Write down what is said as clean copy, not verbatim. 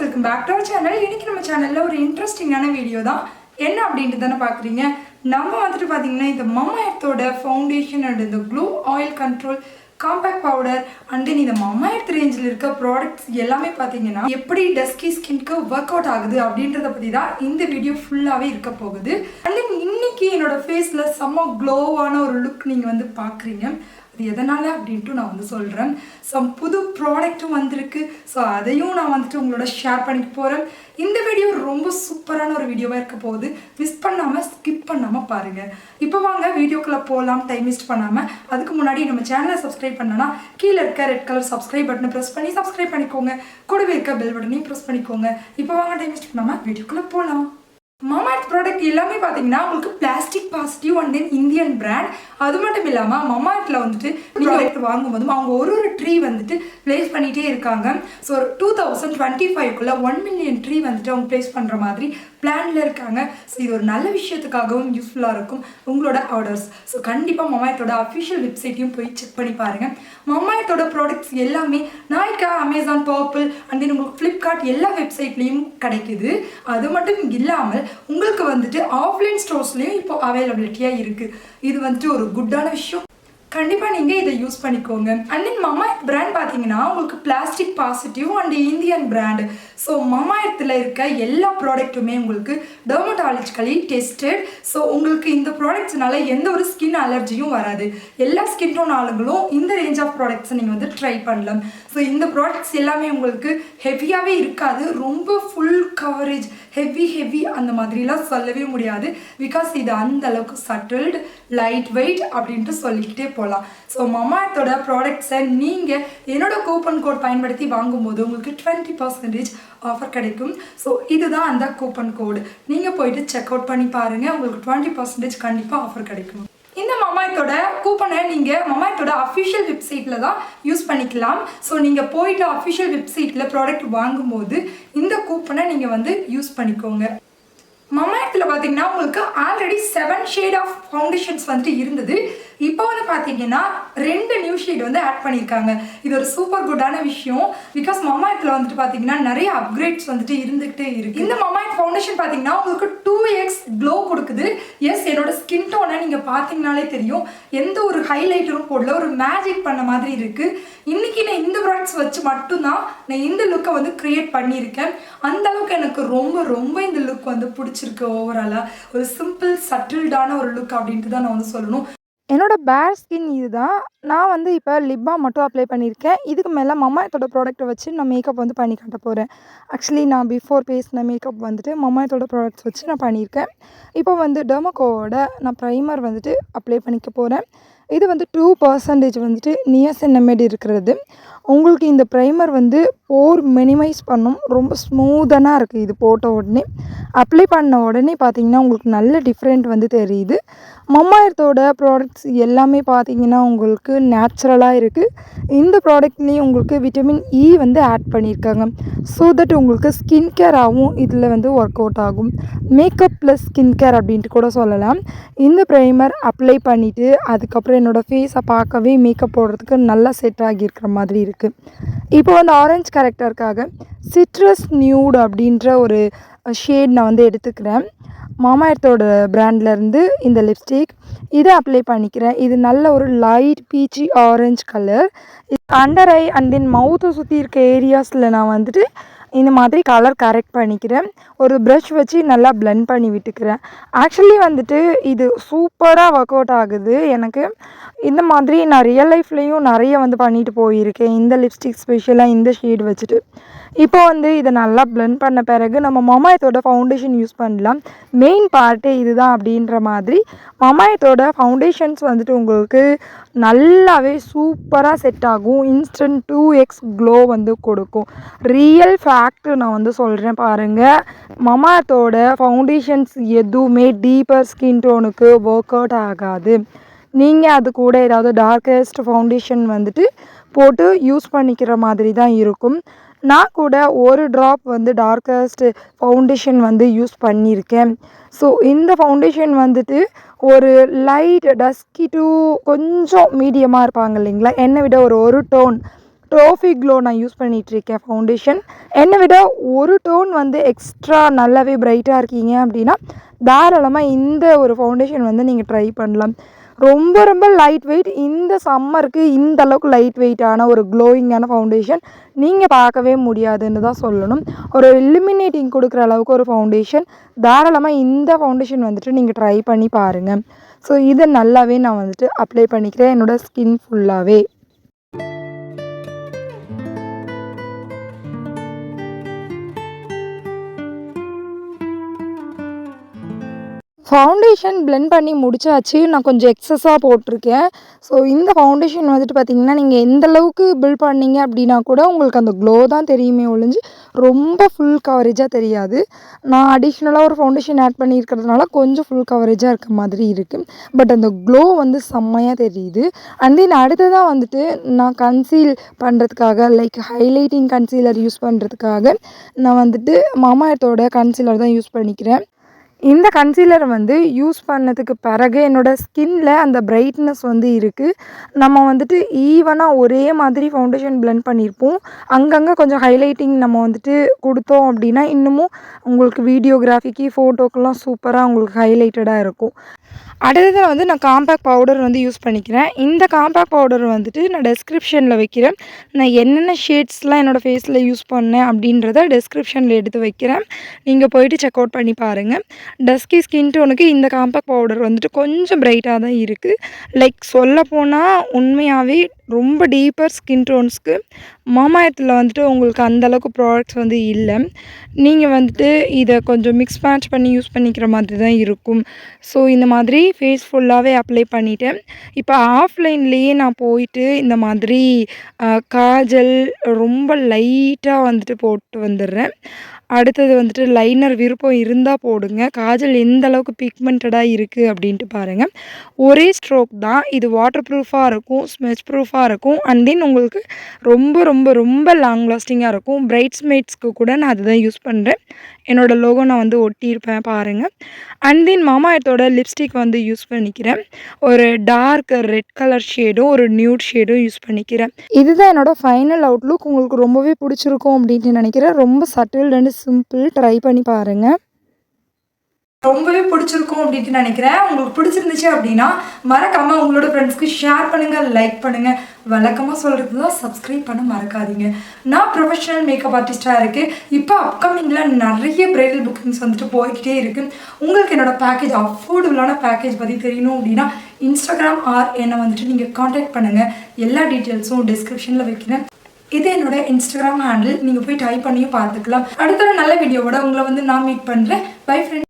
welcome back to our channel. இன்னைக்கு நம்ம சேனல்ல ஒரு இன்ட்ரஸ்டிங்கான வீடியோ தான். என்ன அப்படினு தான பாக்குறீங்க. நம்ம வந்துட்டு பாத்தீங்கன்னா இந்த Mamaearthோட ஃபவுண்டேஷன் and இந்த glow oil control compact powder and then இந்த Mamaearth ரேஞ்சில இருக்க ப்ராடக்ட்ஸ் எல்லாமே பாத்தீங்கன்னா எப்படி டஸ்கி ஸ்கின்க்கு வொர்க் அவுட் ஆகுது அப்படின்றத பத்தி தான் இந்த வீடியோ ஃபுல்லாவே இருக்க போகுது. and then இன்னைக்கு என்னோட ஃபேஸ்ல செம்ம க்ளோவான ஒரு லுக் நீங்க வந்து பாக்குறீங்க. எதனால அப்படின்ட்டு நான் வந்து சொல்கிறேன். புது ப்ராடக்ட்டும் வந்திருக்கு. ஸோ அதையும் நான் வந்துட்டு உங்களோட ஷேர் பண்ணிக்க போகிறேன். இந்த வீடியோ ரொம்ப சூப்பரான ஒரு வீடியோவாக இருக்க போகுது. மிஸ் பண்ணாமல் ஸ்கிப் பண்ணாமல் பாருங்கள். இப்போ வாங்க வீடியோக்குள்ளே போகலாம், டைம் வேஸ்ட் பண்ணாமல். அதுக்கு முன்னாடி நம்ம சேனலை சப்ஸ்கிரைப் பண்ணனா கீழே இருக்க ரெட் கலர் சப்ஸ்கிரைப் பட்டனை ப்ரெஸ் பண்ணி சப்ஸ்கிரைப் பண்ணிக்கோங்க. கூடவே இருக்க பெல் பட்டனையும் ப்ரெஸ் பண்ணிக்கோங்க. இப்போ வாங்க டைம் வேஸ்ட் பண்ணாமல் வீடியோக்குள்ளே போகலாம். Mamaearth ப்ராடக்ட் எல்லாமே பார்த்தீங்கன்னா உங்களுக்கு plastic positive and then Indian brand. அது மட்டும் இல்லாமல் Mamaearthல வந்துட்டு ப்ராடக்ட் வாங்கும்போதும் அவங்க ஒரு ட்ரீ வந்துட்டு பிளேஸ் பண்ணிகிட்டே இருக்காங்க. ஸோ 2025குள்ளே 1 மில்லியன் ட்ரீ வந்துட்டு அவங்க பிளேஸ் பண்ணுற மாதிரி பிளானில் இருக்காங்க. ஸோ இது ஒரு நல்ல விஷயத்துக்காகவும் யூஸ்ஃபுல்லாக இருக்கும் உங்களோட ஆர்டர்ஸ். ஸோ கண்டிப்பாக Mamaearthோட அஃபிஷியல் வெப்சைட்டையும் போய் செக் பண்ணி பாருங்கள். Mamaearthோட ப்ராடக்ட்ஸ் எல்லாமே Nykaa, Amazon, purple and then உங்களுக்கு ஃப்ளிப்கார்ட் எல்லா வெப்சைட்லேயும் கிடைக்குது. அது மட்டும் இல்லாமல் உங்களுக்கு வந்துட்டு ஆஃப்லைன் ஸ்டோர்ஸ்லேயும் இப்போ அவைலபிலிட்டியாக இருக்குது. இது வந்துட்டு ஒரு குட்டான விஷயம். கண்டிப்பாக நீங்கள் இதை யூஸ் பண்ணிக்கோங்க. அண்ட் தென் Mamaearth பிராண்ட் பார்த்தீங்கன்னா உங்களுக்கு plastic positive and Indian brand. So Mamaearthல இருக்க எல்லா ப்ராடக்ட்டுமே உங்களுக்கு டெர்மட்டாலஜிக்கலி டெஸ்டட். ஸோ உங்களுக்கு இந்த ப்ராடக்ட்ஸ்னால எந்த ஒரு ஸ்கின் அலர்ஜியும் வராது. எல்லா ஸ்கின் டோன் ஆளுங்களும் இந்த ரேஞ்ச் ஆஃப் ப்ராடக்ட்ஸை நீங்கள் வந்து ட்ரை பண்ணலாம். ஸோ இந்த ப்ராடக்ட்ஸ் எல்லாமே உங்களுக்கு ஹெவியாகவே இருக்காது. ரொம்ப ஃபுல் கவரேஜ் ஹெவி அந்த மாதிரிலாம் சொல்லவே முடியாது. பிகாஸ் இது அந்த அளவுக்கு சட்டில்டு லைட் வெயிட் அப்படின்ட்டு சொல்லிக்கிட்டே போகலாம். ஸோ Mamaearthோட ப்ராடக்ட்ஸை நீங்கள் என்னோட கூப்பன் கோட் பயன்படுத்தி வாங்கும்போது உங்களுக்கு 20% ஆஃபர் கிடைக்கும். ஸோ இதுதான் அந்த கூப்பன் கோடு. நீங்கள் போயிட்டு செக் அவுட் பண்ணி பாருங்கள். உங்களுக்கு 20% கண்டிப்பாக ஆஃபர் கிடைக்கும். இந்த Mamaearthோட கூப்பனை நீங்கள் Mamaearthோட அஃபிஷியல் வெப்சைட்டில் தான் யூஸ் பண்ணிக்கலாம். ஸோ நீங்கள் போயிட்டு அஃபிஷியல் வெப்சைட்டில் ப்ராடக்ட் வாங்கும்போது இந்த கூப்பனை நீங்கள் வந்து யூஸ் பண்ணிக்கோங்க. Mamaearthல பார்த்தீங்கன்னா உங்களுக்கு ஆல்ரெடி 7 ஷேட் ஆஃப் ஃபவுண்டேஷன்ஸ் வந்துட்டு இருந்தது. இப்போ வந்து பார்த்தீங்கன்னா 2 நியூ ஷேட் வந்து ஆட் பண்ணியிருக்காங்க. இது ஒரு சூப்பர் குட்டான விஷயம். பிகாஸ் Mamaearthல வந்துட்டு பார்த்தீங்கன்னா நிறைய அப்கிரேட்ஸ் வந்துட்டு இருந்துகிட்டே இருக்கு. இந்த Mamaearth ஃபவுண்டேஷன் பார்த்தீங்கன்னா உங்களுக்கு 2x க்ளோ கொடுக்குது. எஸ், என்னோட ஸ்கின் டோனை நீங்கள் பார்த்தீங்கனாலே தெரியும். எந்த ஒரு ஹைலைட்டரும் போடல, ஒரு மேஜிக் பண்ண மாதிரி இருக்குது. இன்னைக்கு நான் இந்த ப்ராடக்ட்ஸ் வச்சு மட்டும்தான் நான் இந்த லுக்கை வந்து க்ரியேட் பண்ணியிருக்கேன். அந்த அளவுக்கு எனக்கு ரொம்ப இந்த லுக் வந்து பிடிச்சிருக்கு. ஓவராலாக ஒரு சிம்பிள் சட்டில்டான ஒரு லுக் அப்படின்ட்டு தான் நான் வந்து சொல்லணும். என்னோடய பேர் ஸ்கின் இது தான். நான் வந்து இப்போ லிப் பாம் மட்டும் அப்ளை பண்ணியிருக்கேன். இதுக்கு மேலே Mamaearthோட ப்ராடக்ட்டை வச்சு நான் மேக்கப் வந்து பண்ணி காட்ட போகிறேன். ஆக்சுவலி நான் பிஃபோர் பேசின மேக்கப் வந்துட்டு Mamaearthோட ப்ராடக்ட்ஸ் வச்சு நான் பண்ணியிருக்கேன். இப்போ வந்து டெர்மோகோவோட நான் ப்ரைமர் வந்துட்டு அப்ளை பண்ணிக்க போகிறேன். இது வந்து 2% வந்துட்டு நியாசினமைட் இருக்கிறது. உங்களுக்கு இந்த ப்ரைமர் வந்து போர் மினிமைஸ் பண்ணும். ரொம்ப ஸ்மூதனாக இருக்குது. இது போட்ட உடனே அப்ளை பண்ண உடனே பார்த்திங்கன்னா உங்களுக்கு நல்ல டிஃப்ரெண்ட் வந்து தெரியுது. Mamaearthோட ப்ராடக்ட்ஸ் எல்லாமே பார்த்திங்கன்னா உங்களுக்கு நேச்சுரலாக இருக்குது. இந்த ப்ராடக்ட்லேயும் உங்களுக்கு விட்டமின் இ வந்து ஆட் பண்ணியிருக்காங்க. ஸோ தட் உங்களுக்கு ஸ்கின் கேராகவும் இதில் வந்து ஒர்க் அவுட் ஆகும். மேக்கப் ப்ளஸ் ஸ்கின் கேர் அப்படின்ட்டு கூட சொல்லலாம். இந்த ப்ரைமர் அப்ளை பண்ணிவிட்டு அதுக்கப்புறம் என்னோடய ஃபேஸை பார்க்கவே மேக்கப் போடுறதுக்கு நல்லா செட் ஆகியிருக்கிற மாதிரி இருக்குது. இப்போ வந்து ஆரஞ்சு கேரக்டருக்காக சிட்ரஸ் நியூட் அப்படின்ற ஒரு ஷேட் நான் வந்து எடுத்துக்கிறேன். Mamaearthோட பிராண்ட்லேருந்து இந்த லிப்ஸ்டிக் இதை அப்ளை பண்ணிக்கிறேன். இது நல்ல ஒரு light peachy orange colour. Under eye and then மவுத்தை சுற்றி இருக்க ஏரியாஸில் நான் வந்துட்டு இந்த மாதிரி கலர் கரெக்ட் பண்ணிக்கிறேன். ஒரு ப்ரஷ் வச்சு நல்லா பிளெண்ட் பண்ணி விட்டுக்கிறேன். ஆக்சுவலி வந்துட்டு இது சூப்பராக ஒர்க் அவுட் ஆகுது. எனக்கு இந்த மாதிரி நான் ரியல் லைஃப்லேயும் நிறைய வந்து பண்ணிட்டு போயிருக்கேன். இந்த லிப்ஸ்டிக் ஸ்பெஷலாக இந்த ஷேட் வச்சுட்டு இப்போ வந்து இதை நல்லா பிளெண்ட் பண்ண பிறகு நம்ம Mamaearthோட ஃபவுண்டேஷன் யூஸ் பண்ணலாம். மெயின் பார்ட்டே இதுதான் அப்படின்ற மாதிரி Mamaearthோட ஃபவுண்டேஷன்ஸ் வந்துட்டு உங்களுக்கு நல்லாவே சூப்பராக செட் ஆகும். இன்ஸ்டன்ட் 2x க்ளோ வந்து கொடுக்கும். ரியல் ஃபேக்ட் நான் வந்து சொல்கிறேன் பாருங்கள். Mamaearthோட ஃபவுண்டேஷன்ஸ் எதுவுமே டீப்பர் ஸ்கின் டோனுக்கு ஒர்க் அவுட் ஆகாது. நீங்கள் அது கூட ஏதாவது டார்க்கஸ்ட் ஃபவுண்டேஷன் வந்துட்டு போட்டு யூஸ் பண்ணிக்கிற மாதிரி தான் இருக்கும். நான் கூட ஒரு ட்ராப் வந்து டார்க்கஸ்ட் ஃபவுண்டேஷன் வந்து யூஸ் பண்ணியிருக்கேன். ஸோ இந்த ஃபவுண்டேஷன் வந்துட்டு ஒரு லைட் டஸ்கி டு கொஞ்சம் மீடியமாக இருப்பாங்க இல்லைங்களா, என்னை விட ஒரு டோன் ட்ரோஃபி க்ளோ நான் யூஸ் பண்ணிகிட்ருக்கேன் ஃபவுண்டேஷன். என்னை விட ஒரு டோன் வந்து எக்ஸ்ட்ரா நல்லாவே பிரைட்டாக இருக்கீங்க அப்படின்னா தாராளமாக இந்த ஒரு ஃபவுண்டேஷன் வந்து நீங்கள் ட்ரை பண்ணலாம். ரொம்ப ரொம்ப லைட் வெயிட், இந்த சம்மருக்கு இந்த அளவுக்கு லைட் வெயிட்டான ஒரு க்ளோயிங்கான ஃபவுண்டேஷன் நீங்கள் பார்க்கவே முடியாதுன்னு தான் சொல்லணும். ஒரு இல்லுமினேட்டிங் கொடுக்குற அளவுக்கு ஒரு ஃபவுண்டேஷன், தாராளமாக இந்த ஃபவுண்டேஷன் வந்துட்டு நீங்கள் ட்ரை பண்ணி பாருங்கள். ஸோ இதை நல்லாவே நான் வந்துட்டு அப்ளை பண்ணிக்கிறேன் என்னோடய ஸ்கின் ஃபுல்லாகவே. ஃபவுண்டேஷன் பிளெண்ட் பண்ணி முடிச்சாச்சு. நான் கொஞ்சம் எக்ஸஸாக போட்டிருக்கேன். ஸோ இந்த ஃபவுண்டேஷன் வந்துட்டு பார்த்திங்கன்னா நீங்கள் எந்த அளவுக்கு பில்ட் பண்ணீங்க அப்படின்னா கூட உங்களுக்கு அந்த க்ளோ தான் தெரியுமே ஒழிஞ்சு ரொம்ப ஃபுல் கவரேஜாக தெரியாது. நான் அடிஷ்னலாக ஒரு ஃபவுண்டேஷன் ஆட் பண்ணியிருக்கிறதுனால கொஞ்சம் ஃபுல் கவரேஜாக இருக்க மாதிரி இருக்குது. பட் அந்த க்ளோ வந்து செம்மையாக தெரியுது. அண்ட் தென் அடுத்ததாக வந்துட்டு நான் கன்சீல் பண்ணுறதுக்காக லைக் ஹைலைட்டிங் கன்சீலர் யூஸ் பண்ணுறதுக்காக நான் வந்துட்டு மாமாஎர்த்தோட கன்சீலர் தான் யூஸ் பண்ணிக்கிறேன். இந்த கன்சீலர் வந்து யூஸ் பண்ணதுக்கு பிறகு என்னோடய ஸ்கின்ல அந்த பிரைட்னஸ் வந்து இருக்குது. நம்ம வந்துட்டு ஈவனாக ஒரே மாதிரி ஃபவுண்டேஷன் பிளெண்ட் பண்ணியிருப்போம். அங்கங்கே கொஞ்சம் ஹைலைட்டிங் நம்ம வந்துட்டு கொடுத்தோம் அப்படின்னா இன்னமும் உங்களுக்கு வீடியோகிராஃபிக்கு ஃபோட்டோக்கெல்லாம் சூப்பராக உங்களுக்கு ஹைலைட்டடாக இருக்கும். அடுத்ததில் வந்து நான் காம்பேக்ட் பவுடர் வந்து யூஸ் பண்ணிக்கிறேன். இந்த காம்பேக்ட் பவுடர் வந்துட்டு நான் டெஸ்கிரிப்ஷனில் வைக்கிறேன். நான் என்னென்ன ஷேட்ஸ்லாம் என்னோடய ஃபேஸில் யூஸ் பண்ணேன் அப்படின்றத டெஸ்கிரிப்ஷனில் எடுத்து வைக்கிறேன். நீங்கள் போயிட்டு செக் அவுட் பண்ணி பாருங்கள். டஸ்கி ஸ்கின் டோனுக்கு இந்த காம்பேக்ட் பவுடர் வந்துட்டு கொஞ்சம் பிரைட்டாக தான் இருக்குது. லைக் சொல்லப்போனால் உண்மையாகவே ரொம்ப டீப்பர் ஸ்கின் டோன்ஸ்க்கு மாமாஎர்த்தில் வந்துட்டு உங்களுக்கு அந்தளவுக்கு ப்ராடக்ட்ஸ் வந்து இல்லை. நீங்கள் வந்துட்டு இதை கொஞ்சம் மிக்ஸ் மேட்ச் பண்ணி யூஸ் பண்ணிக்கிற மாதிரி தான் இருக்கும். ஸோ இந்த மாதிரி ஃபேஸ் ஃபுல்லாகவே அப்ளை பண்ணிவிட்டேன். இப்போ ஆஃப்லைன்லேயே நான் போயிட்டு இந்த மாதிரி காஜல் ரொம்ப லைட்டாக வந்துட்டு போட்டு வந்துடுறேன். அடுத்தது வந்துட்டு லைனர் விருப்பம் இருந்தால் போடுங்க. காஜல் எந்த அளவுக்கு பிக்மெண்டடாக இருக்குது அப்படின்ட்டு பாருங்கள். ஒரே ஸ்ட்ரோக் தான். இது வாட்டர் ப்ரூஃபாக இருக்கும், ஸ்மெச் ப்ரூஃபாக இருக்கும். அண்ட் தென் உங்களுக்கு ரொம்ப ரொம்ப ரொம்ப லாங் லாஸ்டிங்காக இருக்கும். பிரைட்ஸ்மேட்ஸ்க்கு கூட நான் அதுதான் யூஸ் பண்ணுறேன். என்னோடய லோகோ நான் வந்து ஒட்டியிருப்பேன் பாருங்கள். அண்ட் தென் மாமாஎர்த்தோட லிப்ஸ்டிக் வந்து யூஸ் பண்ணிக்கிறேன். ஒரு டார்க் ரெட் கலர் ஷேடும் ஒரு நியூட் ஷேடும் யூஸ் பண்ணிக்கிறேன். இதுதான் என்னோடய ஃபைனல் அவுட்லுக். உங்களுக்கு ரொம்பவே பிடிச்சிருக்கும் அப்படின்ட்டு நினைக்கிறேன். ரொம்ப சட்டில் அண்ட் சிம்பிள். ட்ரை பண்ணி பாருங்கள். ரொம்பவே பிடிச்சிருக்கும் அப்படின்ட்டு நினைக்கிறேன். உங்களுக்கு பிடிச்சிருந்துச்சு அப்படின்னா மறக்காமல் உங்களோட ஃப்ரெண்ட்ஸ்க்கு ஷேர் பண்ணுங்கள், லைக் பண்ணுங்கள். வழக்கமாக சொல்கிறது தான் சப்ஸ்கிரைப் பண்ண மறக்காதீங்க. நான் ப்ரொஃபஷனல் மேக்கப் ஆர்டிஸ்ட்டாக இருக்குது. இப்போ அப்கமிங்கில் நிறைய பிரைடல் புக்கிங்ஸ் வந்துட்டு போய்கிட்டே இருக்குது. உங்களுக்கு என்னோடய பேக்கேஜ் அஃபோர்டபுளான பேக்கேஜ் பற்றி தெரியணும் அப்படின்னா இன்ஸ்டாகிராம் ஆர் என்னை வந்துட்டு நீங்கள் காண்டாக்ட் பண்ணுங்கள். எல்லா டீட்டெயில்ஸும் டிஸ்கிரிப்ஷனில் வைக்கிறேன். இது என்னோட இன்ஸ்டாகிராம் ஹேண்டில். நீங்கள் போய் டைப் பண்ணியும் பார்த்துக்கலாம். அடுத்த ஒரு நல்ல வீடியோவோட உங்களை வந்து நான் மீட் பண்ணுறேன். By friend.